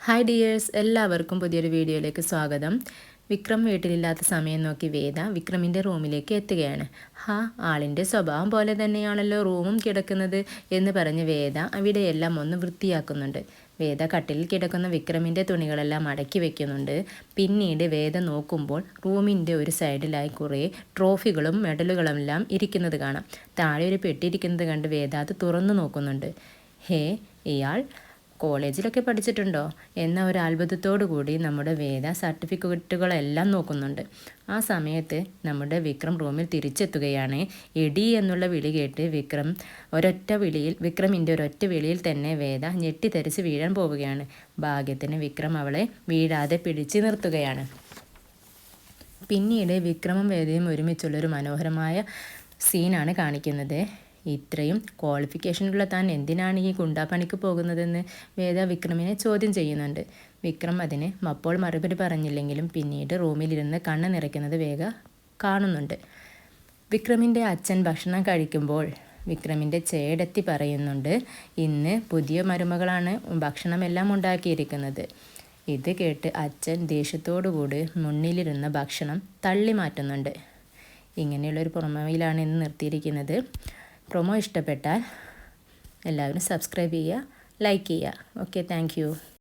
Hi dears, എല്ലാവർക്കും പുതിയൊരു വീഡിയോയിലേക്ക് സ്വാഗതം. വിക്രം വീട്ടിലില്ലാത്ത സമയം നോക്കി വേദ വിക്രമിൻ്റെ റൂമിലേക്ക് എത്തുകയാണ്. ആളിൻ്റെ സ്വഭാവം പോലെ തന്നെയാണല്ലോ റൂമും കിടക്കുന്നത് എന്ന് പറഞ്ഞ് വേദ അവിടെയെല്ലാം ഒന്ന് വൃത്തിയാക്കുന്നുണ്ട്. വേദ കട്ടിലിൽ കിടക്കുന്ന വിക്രമിൻ്റെ തുണികളെല്ലാം മടക്കി വെക്കുന്നുണ്ട്. പിന്നീട് വേദ നോക്കുമ്പോൾ റൂമിൻ്റെ ഒരു സൈഡിലായി കുറേ ട്രോഫികളും മെഡലുകളുമെല്ലാം ഇരിക്കുന്നത് കാണാം. താഴെ ഒരു പെട്ടിരിക്കുന്നത് കണ്ട് വേദ അത് തുറന്നു നോക്കുന്നുണ്ട്. ഇയാൾ കോളേജിലൊക്കെ പഠിച്ചിട്ടുണ്ടോ എന്ന ഒരു അത്ഭുതത്തോടു കൂടി നമ്മുടെ വേദ സർട്ടിഫിക്കറ്റുകളെല്ലാം നോക്കുന്നുണ്ട്. ആ സമയത്ത് നമ്മുടെ വിക്രം റൂമിൽ തിരിച്ചെത്തുകയാണ്. എടി എന്നുള്ള വിളി കേട്ട് വിക്രമിൻ്റെ ഒരൊറ്റ വിളിയിൽ തന്നെ വേദ ഞെട്ടിത്തെറിച്ച് വീഴാൻ പോവുകയാണ്. ഭാഗ്യത്തിന് വിക്രം അവളെ വീഴാതെ പിടിച്ചു നിർത്തുകയാണ്. പിന്നീട് വിക്രമും വേദയും ഒരുമിച്ചുള്ളൊരു മനോഹരമായ സീനാണ് കാണിക്കുന്നത്. ഇത്രയും ക്വാളിഫിക്കേഷനുള്ള താൻ എന്തിനാണ് ഈ ഗുണ്ടാപ്പണിക്ക് പോകുന്നതെന്ന് വേദ വിക്രമിനെ ചോദ്യം ചെയ്യുന്നുണ്ട്. വിക്രം അതിന് അപ്പോൾ മറുപടി പറഞ്ഞില്ലെങ്കിലും പിന്നീട് റൂമിലിരുന്ന് കണ്ണ് നിറയ്ക്കുന്നത് വേഗ കാണുന്നുണ്ട്. വിക്രമിൻ്റെ അച്ഛൻ ഭക്ഷണം കഴിക്കുമ്പോൾ വിക്രമിൻ്റെ ചേടത്തി പറയുന്നുണ്ട്, ഇന്ന് പുതിയ മരുമകളാണ് ഭക്ഷണമെല്ലാം ഉണ്ടാക്കിയിരിക്കുന്നത്. ഇത് കേട്ട് അച്ഛൻ ദേഷ്യത്തോടുകൂടി മുന്നിലിരുന്ന ഭക്ഷണം തള്ളി മാറ്റുന്നുണ്ട്. ഇങ്ങനെയുള്ളൊരു പ്രൊമോയിലാണ് ഇന്ന് നിർത്തിയിരിക്കുന്നത്. പ്രൊമോ ഇഷ്ടപ്പെട്ടാൽ എല്ലാവരും സബ്സ്ക്രൈബ് ചെയ്യുക, ലൈക്ക് ചെയ്യുക. Okay, thank you.